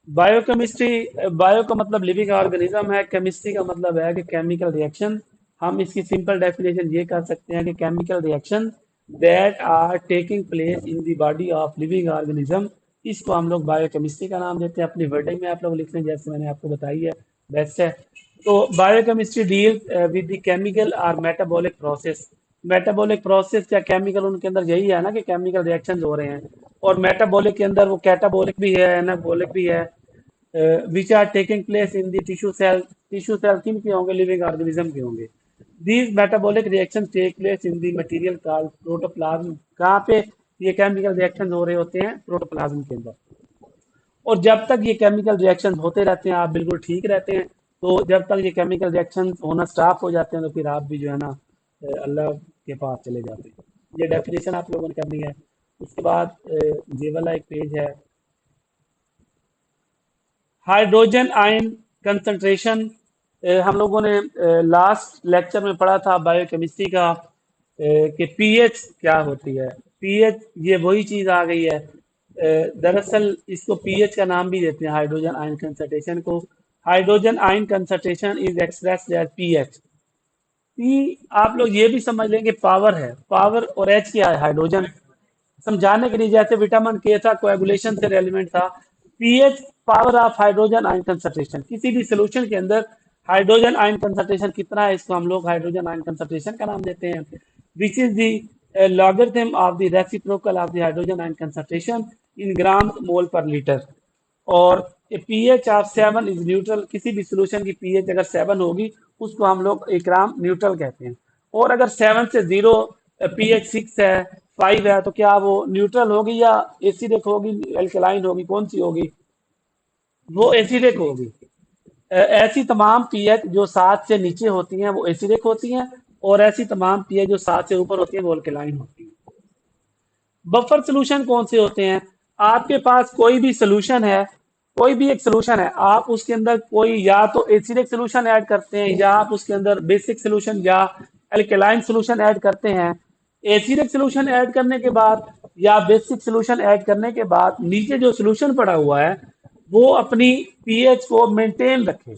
Biochemistry, bio का मतलब living organism है, केमिस्ट्री का मतलब है कि केमिकल रिएक्शन। हम इसकी सिंपल डेफिनेशन ये कर सकते हैं कि chemical reaction that are taking place in the body of living organism, इसको हम लोग बायोकेमिस्ट्री का नाम देते हैं। अपनी वर्डिंग में आप लोग लिख लें जैसे मैंने आपको बताई है, बेस्ट है। तो biochemistry deal with the chemical और मेटाबॉलिक प्रोसेस। मेटाबॉलिक प्रोसेस या केमिकल, उनके अंदर यही है ना कि केमिकल रिएक्शन हो रहे हैं। और मेटाबॉलिक के अंदर वो कैटाबॉलिक भी है, एनाबॉलिक भी है, which are taking place in the tissue cell. Tissue cell किन के होंगे? लिविंग ऑर्गेनिज्म के होंगे। These metabolic reaction take place in the material called protoplasm. कहाँ पे ये केमिकल रिएक्शन हो रहे होते हैं? प्रोटोप्लाज्म के अंदर। और जब तक ये केमिकल रिएक्शन होते रहते हैं आप बिल्कुल ठीक रहते हैं। तो जब तक ये केमिकल रिएक्शन होना स्टॉप हो जाते हैं तो फिर आप भी जो है ना अल्लाह के पास चले जाते हैं। ये डेफिनेशन आप लोगों ने करनी है। उसके बाद ये वाला एक पेज है, हाइड्रोजन आयन कंसंट्रेशन। हम लोगों ने लास्ट लेक्चर में पढ़ा था बायोकेमिस्ट्री का कि पीएच क्या होती है। पीएच ये वही चीज आ गई है। दरअसल इसको पीएच का नाम भी देते हैं, हाइड्रोजन आयन कंसंट्रेशन को। Hydrogen ion concentration is expressed as pH. P, आप लोग ये भी समझ लेंगे पावर है, पावर। और एच क्या है? हाइड्रोजन। समझाने के लिए जैसे विटामिन के था, कोएगुलेशन से रेलिवेंट था। PH, power of hydrogen ion concentration. किसी भी सोल्यूशन के अंदर हाइड्रोजन आयन कंसंट्रेशन कितना है, इसको हम लोग हाइड्रोजन आयन कंसंट्रेशन का नाम देते हैं। Which is the logarithm of the reciprocal of the hydrogen ion concentration in gram mole per litre. और पीएच ऑफ 7 इज न्यूट्रल। किसी भी सोल्यूशन की पीएच अगर 7 होगी उसको हम लोग इकराम न्यूट्रल कहते हैं। और अगर 7 से 0, पीएच 6 है, 5 है, तो क्या वो न्यूट्रल होगी या एसिडिक होगी, एल्कलाइन होगी? कौन सी होगी? वो एसिडिक होगी। ऐसी तमाम पीएच जो 7 से नीचे होती हैं वो एसिडिक होती हैं, और ऐसी तमाम पीएच जो 7 से ऊपर होती हैं वो अल्कलाइन होती हैं। बफर सोल्यूशन कौन से होते हैं? आपके पास कोई भी सोल्यूशन है, कोई भी एक सोल्यूशन है, आप उसके अंदर कोई या तो एसिडिक सोल्यूशन ऐड करते हैं, या आप उसके अंदर बेसिक सोल्यूशन या अल्कलाइन सोल्यूशन ऐड करते हैं। एसिडिक सोल्यूशन ऐड करने के बाद या बेसिक सोल्यूशन ऐड करने के बाद नीचे जो सोल्यूशन पड़ा हुआ है वो अपनी पीएच को मेंटेन रखे।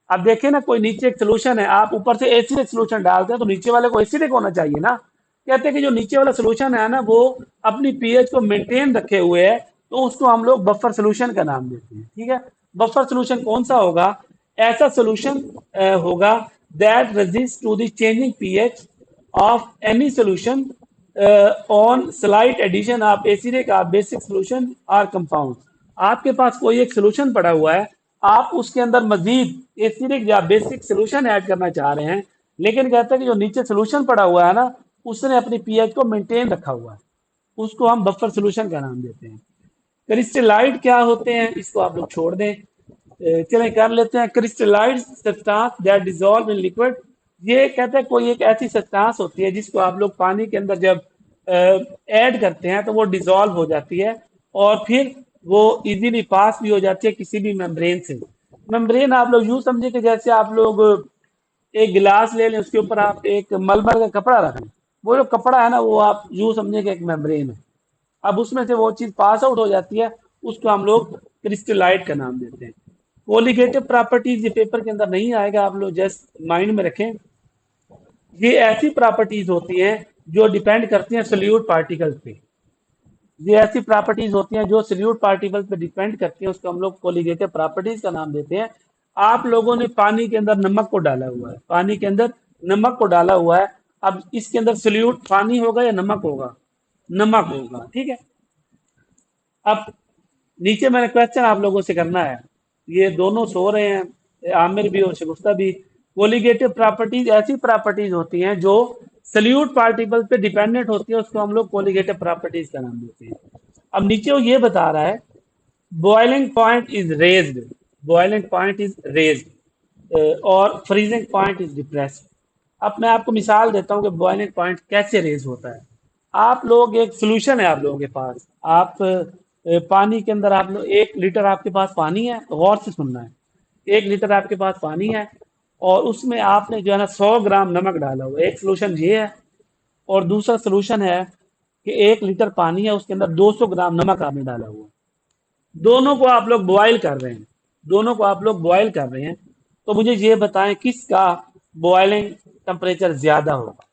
अब देखें ना, कोई नीचे एक सोल्यूशन है, आप ऊपर से एसिडिक सोल्यूशन डालते हैं तो नीचे वाले को एसिडिक होना चाहिए ना। कहते हैं कि जो नीचे वाला सोल्यूशन है ना वो अपनी पीएच को मेंटेन रखे हुए है, तो उसको हम लोग बफर सोल्यूशन का नाम देते हैं। ठीक है। बफर सोल्यूशन कौन सा होगा? ऐसा सोल्यूशन होगा that resist to the changing pH of any solution on slight addition of acidic और बेसिक सोल्यूशन और कंपाउंड। आपके पास कोई एक सोल्यूशन पड़ा हुआ है, आप उसके अंदर मजीद एसिडिक या बेसिक सोल्यूशन ऐड करना चाह रहे हैं, लेकिन कहते हैं कि जो नीचे सोल्यूशन पड़ा हुआ है ना उसने अपनी पीएच को मेंटेन रखा हुआ है, उसको हम बफर सोल्यूशन का नाम देते हैं। क्रिस्टलाइड क्या होते हैं इसको आप लोग छोड़ दें। चलें कर लेते हैं। Crystalloid substance that dissolve in liquid. ये कहते हैं कोई एक ऐसी सब्सटेंस होती है जिसको आप लोग पानी के अंदर जब ऐड करते हैं तो वो डिसॉल्व हो जाती है, और फिर वो इजीली पास भी हो जाती है किसी भी मेम्ब्रेन से। मेम्ब्रेन आप लोग यूं समझे कि जैसे आप लोग एक गिलास ले लें, उसके ऊपर आप एक मलमल का कपड़ा रख लें, वो जो कपड़ा है ना वो आप यूं समझे कि एक मेम्ब्रेन है। अब उसमें से वो चीज पास आउट हो जाती है, उसको हम लोग क्रिस्टलाइट का नाम देते हैं। कोलिगेटिव प्रॉपर्टीज ये पेपर के अंदर नहीं आएगा, आप लोग जस्ट माइंड में रखें। ये ऐसी प्रॉपर्टीज होती हैं जो डिपेंड करती हैं सोल्यूट पार्टिकल्स पे। ये ऐसी प्रॉपर्टीज होती हैं जो सोल्यूट पार्टिकल्स पे डिपेंड करती हैं, उसको हम लोग कोलिगेटिव प्रॉपर्टीज का नाम देते हैं। आप लोगों ने पानी के अंदर नमक को डाला हुआ है, पानी के अंदर नमक को डाला हुआ है। अब इसके अंदर सोल्यूट पानी होगा या नमक होगा? नमक होगा। ठीक है। अब नीचे मैंने क्वेश्चन आप लोगों से करना है, ये दोनों सो रहे हैं, आमिर भी और शगुफ्ता भी। कोलिगेटिव प्रॉपर्टीज ऐसी प्रॉपर्टीज होती हैं जो सल्यूट पार्टिकल पे डिपेंडेंट होती है, उसको हम लोग कोलिगेटिव प्रॉपर्टीज का नाम देते हैं। अब नीचे वो ये बता रहा है boiling point is raised, boiling point is raised और फ्रीजिंग पॉइंट इज डिप्रेस्ड। अब मैं आपको मिसाल देता हूँ कि बॉइलिंग पॉइंट कैसे रेज होता है। आप लोग एक सोल्यूशन है आप लोगों के पास, आप पानी के अंदर आप लोग 1 लीटर आपके पास पानी है, गौर से सुनना है। 1 लीटर आपके पास पानी है और उसमें आपने जो है ना 100 ग्राम नमक डाला हुआ है। एक सोल्यूशन ये है, और दूसरा सोल्यूशन है कि 1 लीटर पानी है उसके अंदर 200 ग्राम नमक आपने डाला हुआ है। दोनों को आप लोग बॉयल कर रहे हैं, दोनों को आप लोग बॉयल कर रहे हैं, तो मुझे ये बताएं किसका बॉयलिंग टेम्परेचर ज्यादा होगा।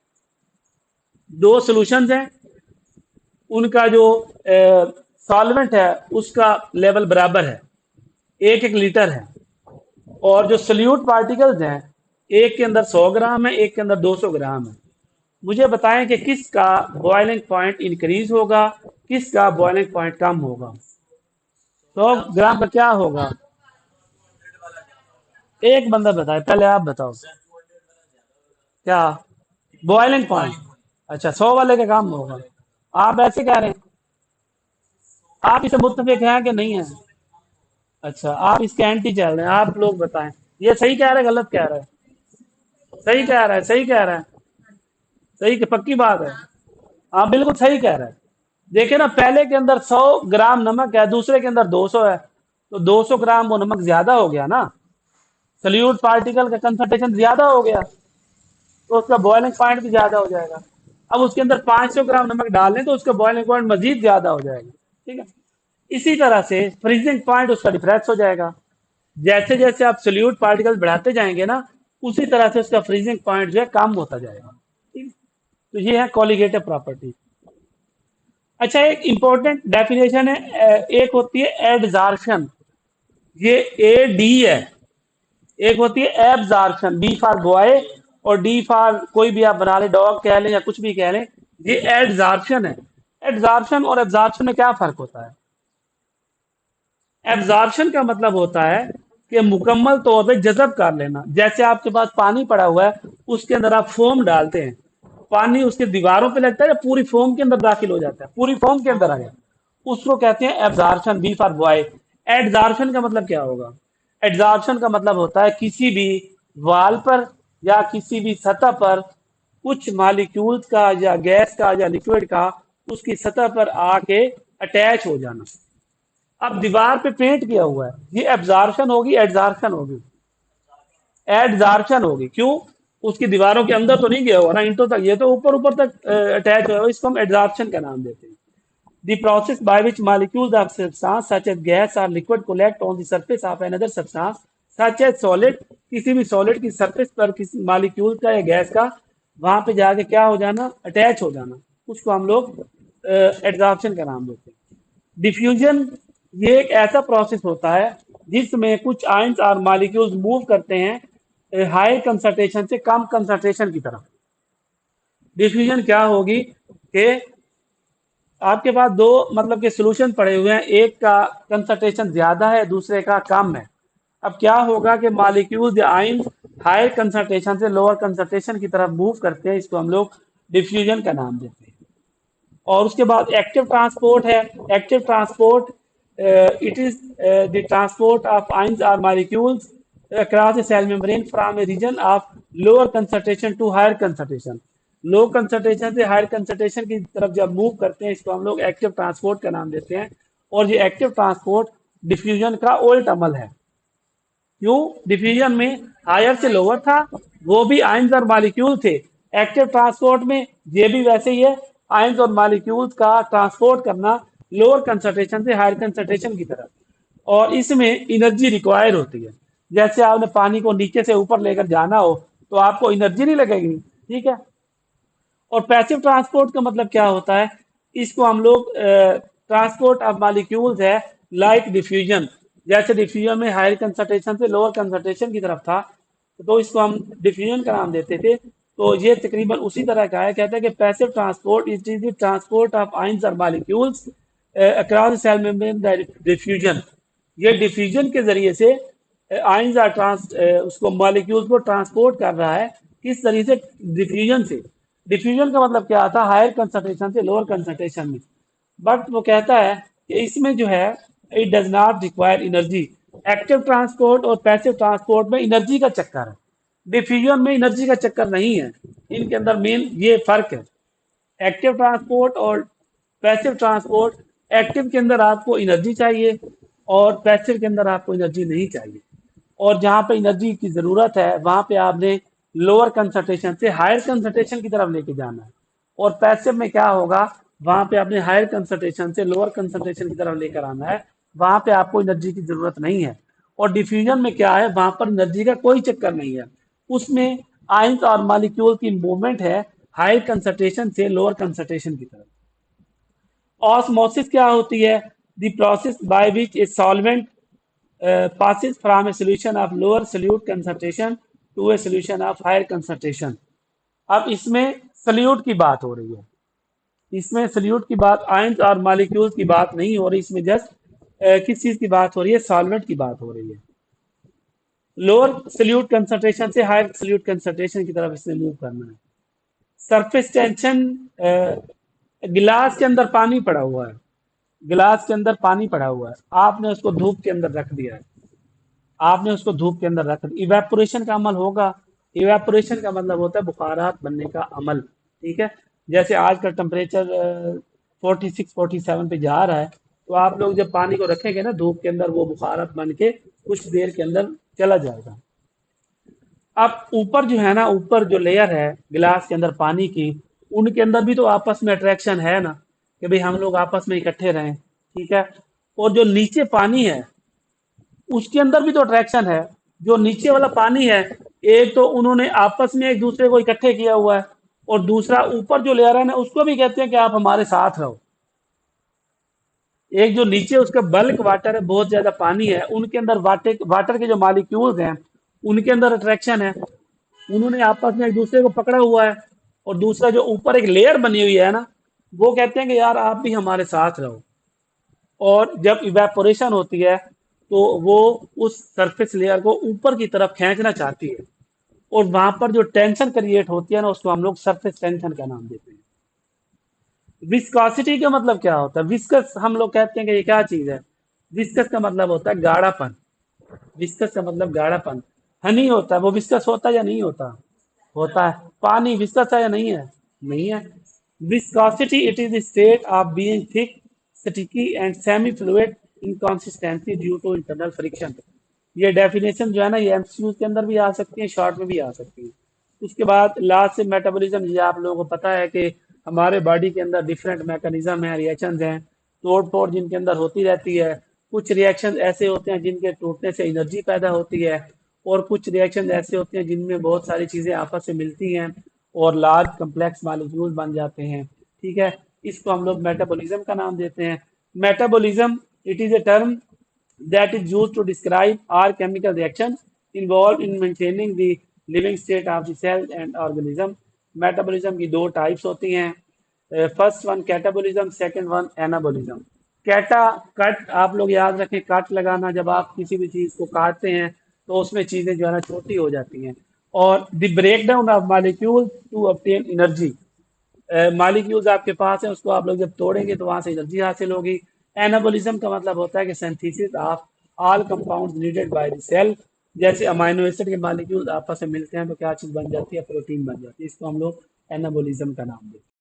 दो सॉल्यूशंस हैं, उनका जो सॉल्वेंट है उसका लेवल बराबर है, एक एक लीटर है, और जो सल्यूट पार्टिकल्स हैं एक के अंदर 100 ग्राम है, एक के अंदर 200 ग्राम है। मुझे बताएं कि किसका बॉइलिंग पॉइंट इंक्रीज होगा, किसका बॉइलिंग पॉइंट कम होगा। 100 ग्राम का क्या होगा, एक बंदा बताए, पहले आप बताओ क्या बॉइलिंग पॉइंट। अच्छा, 100 वाले का कम होगा, आप ऐसे कह रहे हैं, आप इसे मुत्तफिक हैं कि नहीं है। अच्छा, आप इसके एंटी चल रहे हैं, आप लोग बताएं ये सही कह रहा है गलत कह रहा है। सही कह रहा है, सही कह रहा है, सही की पक्की बात है। हाँ बिल्कुल सही कह रहा है। देखिए ना, पहले के अंदर 100 ग्राम नमक है, दूसरे के अंदर 200 है, तो 200 ग्राम वो नमक ज्यादा हो गया ना, सल्यूट पार्टिकल का कंसंट्रेशन ज्यादा हो गया, तो उसका बॉइलिंग पॉइंट भी ज्यादा हो जाएगा। अब उसके अंदर 500 ग्राम नमक डाल लें तो उसका बॉइलिंग पॉइंट मजीद ज्यादा हो जाएगा। ठीक है, इसी तरह से फ्रीजिंग पॉइंट उसका डिफरेंस हो जाएगा। जैसे जैसे आप सल्यूट पार्टिकल बढ़ाते जाएंगे ना, उसी तरह से उसका फ्रीजिंग पॉइंट जो है कम होता जाएगा। ठीक है? तो ये है कॉलिगेटिव प्रॉपर्टी। अच्छा, एक इंपॉर्टेंट डेफिनेशन है, एक होती है एडजॉर्प्शन, ये ए डी है। एक होती है एब्जॉर्प्शन, बी फॉर बॉय, और डी फॉर कोई भी आप बना ले, डॉग कह लें या कुछ भी कह लें, ये एडजॉर्प्शन है। एडजॉर्प्शन और एब्जॉर्प्शन में क्या फर्क होता है। एब्जॉर्प्शन का मतलब होता है कि मुकम्मल तौर पे जज़ब कर लेना। जैसे आपके पास पानी पड़ा हुआ है, उसके अंदर आप फोम डालते हैं, पानी उसके दीवारों पे लगता है या पूरी फोम के अंदर दाखिल हो जाता है, पूरी फोम के अंदर आ गया, उसको कहते हैं absorption, B for boy. Adsorption का मतलब क्या होगा। एडजॉर्प्शन का मतलब होता है किसी भी वाल पर या किसी भी सतह पर कुछ मालिक्यूल्स का या गैस का या लिक्विड का उसकी सतह पर आके अटैच हो जाना। अब दीवार पे पेंट किया हुआ है, ये एब्जॉर्प्शन होगी एडजॉर्प्शन होगी। एडजॉर्प्शन होगी, क्यों, उसकी दीवारों के अंदर तो नहीं गया हुआ ना इंटों तक, ये तो ऊपर ऊपर तक अटैच हुआ है, इसको हम एडजॉर्प्शन का नाम देते हैं। The process by which molecules of substance such as gas or liquid collect on the surface of another substance such as solid, किसी भी सॉलिड की सरफेस पर किसी मॉलिक्यूल का या गैस का वहां पे जाके क्या हो जाना, अटैच हो जाना, उसको हम लोग एडजॉर्प्शन का नाम देते हैं। डिफ्यूजन, ये एक ऐसा प्रोसेस होता है जिसमें कुछ आयंस और मॉलिक्यूल्स मूव करते हैं हाई कंसंट्रेशन से कम कंसंट्रेशन की तरफ। डिफ्यूजन क्या होगी कि आपके पास दो मतलब के सॉल्यूशन पड़े हुए हैं, एक का कंसंट्रेशन ज्यादा है, दूसरे का कम है। अब क्या होगा कि मॉलिक्यूल्स या आयंस हाई कंसंट्रेशन से लोअर कंसंट्रेशन की तरफ मूव करते हैं, इसको हम लोग डिफ्यूजन का नाम देते हैं। और उसके बाद एक्टिव ट्रांसपोर्ट है। Active transport, it is the transport of ions और molecules across the cell membrane from a region of lower concentration to higher concentration। Low concentration से हायर कंसंट्रेशन की तरफ जब मूव करते हैं, इसको हम लोग एक्टिव ट्रांसपोर्ट का नाम देते हैं। और ये एक्टिव ट्रांसपोर्ट डिफ्यूजन का उल्ट अमल है। क्यों, डिफ्यूजन में हायर से लोअर था, वो भी आयंस और मॉलिक्यूल थे। एक्टिव ट्रांसपोर्ट में ये भी वैसे ही है, आयंस और मॉलिक्यूल्स का ट्रांसपोर्ट करना लोअर कंसंट्रेशन से हायर कंसंट्रेशन की तरफ। और इसमें एनर्जी रिक्वायर होती है। जैसे आपने पानी को नीचे से ऊपर लेकर जाना हो तो आपको एनर्जी नहीं लगेगी। ठीक है, और पैसिव ट्रांसपोर्ट का मतलब क्या होता है, इसको हम लोग ट्रांसपोर्ट ऑफ मॉलिक्यूल्स है, लाइक डिफ्यूजन। जैसे डिफ्यूजन में हायर कंसंट्रेशन से लोअर कंसंट्रेशन की तरफ था, तो इसको हम डिफ्यूजन का नाम देते थे। तो ये तकरीबन उसी तरह का है। कहते हैं कि passive transport is the transport of ions और molecules across cell membrane by diffusion. ये डिफ्यूजन के जरिए से आयंस और उसको मॉलिक्यूल्स को ट्रांसपोर्ट कर रहा है। किस तरीके से, डिफ्यूजन से। डिफ्यूजन का मतलब क्या आता है, हायर कंसंट्रेशन से लोअर कंसंट्रेशन में। बट वो कहता है कि इसमें जो है it does not require energy. Active transport और पैसिव ट्रांसपोर्ट में एनर्जी का चक्कर है, डिफ्यूजन में एनर्जी का चक्कर नहीं है। इनके अंदर मेन ये फर्क है, एक्टिव ट्रांसपोर्ट और पैसिव ट्रांसपोर्ट। एक्टिव के अंदर आपको एनर्जी चाहिए और पैसिव के अंदर आपको एनर्जी नहीं चाहिए। और जहां पे एनर्जी की जरूरत है वहां पे आपने लोअर कंसंट्रेशन से हायर कंसंट्रेशन की तरफ लेके जाना है। और पैसिव में क्या होगा, वहां पे आपने हायर कंसंट्रेशन से लोअर कंसंट्रेशन की तरफ लेकर आना है। वहां पे आपको एनर्जी की जरूरत नहीं है। और डिफ्यूजन में क्या है, वहां पर एनर्जी का कोई चक्कर नहीं है। उसमें आयंस और मॉलिक्यूल की मूवमेंट है हाई कंसंट्रेशन से लोअर कंसंट्रेशन की तरफ। ऑस्मोसिस क्या होती है? The process by which a solvent passes from a solution of lower solute concentration to a solution of higher concentration। अब इसमें सल्यूट की बात हो रही है, इसमें सल्यूट की बात, आयंस और मॉलिक्यूल्स की बात नहीं हो रही, इसमें जस्ट किस चीज की बात हो रही है? सॉल्वेंट की बात हो रही है। लोअर सल्यूट कंसंट्रेशन से हायर सल्यूट कंसंट्रेशन की तरफ इसमें मूव करना है। सरफेस टेंशन, गिलास के अंदर पानी पड़ा हुआ है, गिलास के अंदर पानी पड़ा हुआ है, आपने उसको धूप के अंदर रख दिया है, आपने उसको धूप के अंदर रख दिया, इवेपोरेशन का अमल होगा। इवेपोरेशन का मतलब होता है बुखारात बनने का अमल, ठीक है। जैसे आज का टेम्परेचर 46-47 पे जा रहा है, तो आप लोग जब पानी को रखेंगे ना धूप के अंदर, वो बुखारात बन के कुछ देर के अंदर चला जाएगा। अब ऊपर जो है ना, ऊपर जो लेयर है गिलास के अंदर पानी की, उनके अंदर भी तो आपस में अट्रैक्शन है ना, कि भाई हम लोग आपस में इकट्ठे रहें, ठीक है। और जो नीचे पानी है उसके अंदर भी तो अट्रैक्शन है। जो नीचे वाला पानी है, एक तो उन्होंने आपस में एक दूसरे को इकट्ठे किया हुआ है, और दूसरा ऊपर जो लेयर है ना, उसको भी कहते हैं कि आप हमारे साथ रहो। एक जो नीचे उसका बल्क वाटर है, बहुत ज्यादा पानी है, उनके अंदर वाटर वाटर के जो मालिक्यूल्स हैं उनके अंदर अट्रैक्शन है, उन्होंने आपस में एक दूसरे को पकड़ा हुआ है। और दूसरा जो ऊपर एक लेयर बनी हुई है ना, वो कहते हैं कि यार आप भी हमारे साथ रहो। और जब इवेपोरेशन होती है तो वो उस सरफेस लेयर को ऊपर की तरफ खींचना चाहती है, और वहां पर जो टेंशन क्रिएट होती है ना, उसको हम लोग सरफेस टेंशन का नाम देते हैं। विस्कोसिटी का मतलब क्या होता है? विस्कस हम लोग कहते हैं कि ये क्या चीज है? विस्कस का मतलब होता है गाढ़ापन। विस्कस का मतलब गाढ़ापन। हनी होता है, वो विस्कस होता है या नहीं होता? होता है। पानी विस्कस है या नहीं है? नहीं है। Viscosity it is the state of being thick, sticky and semi fluid in consistency due to internal friction. ये डेफिनेशन जो है ना, ये एमसीक्यू के अंदर भी आ सकती है, शॉर्ट में भी आ सकती है। उसके बाद लास्ट से मेटाबॉलिज्म, ये आप लोगों को पता है कि हमारे बॉडी के अंदर डिफरेंट मैकेनिज्म है, रिएक्शंस हैं, तोड़ फोड़ जिनके अंदर होती रहती है। कुछ रिएक्शन ऐसे होते हैं जिनके टूटने से एनर्जी पैदा होती है, और कुछ रिएक्शन ऐसे होते हैं जिनमें बहुत सारी चीजें आपस में मिलती हैं और लार्ज कम्प्लेक्स मॉलिक्यूल बन जाते हैं, ठीक है। इसको हम लोग मेटाबॉलिज्म का नाम देते हैं। Metabolism it is a term that is used to describe all chemical reactions involved in maintaining the living state of the cell and organism। Metabolism की दो टाइप्स होती हैं, first one catabolism, second one anabolism. Cata, cut, आप लोग याद रखें, cut लगाना, जब आप किसी भी चीज को काटते हैं तो उसमें चीजें जो है ना छोटी हो जाती हैं। और the break down of molecule to obtain energy, molecules आपके पास है, उसको आप लोग जब तोड़ेंगे तो वहां से एनर्जी हासिल होगी। एनाबॉलिज्म का मतलब होता है कि synthesis of all compounds needed by the cell. जैसे अमाइनो एसिड के मालिक्यूल्स आपस में मिलते हैं तो क्या चीज बन जाती है? प्रोटीन बन जाती है। इसको हम लोग एनाबॉलिज्म का नाम देते हैं।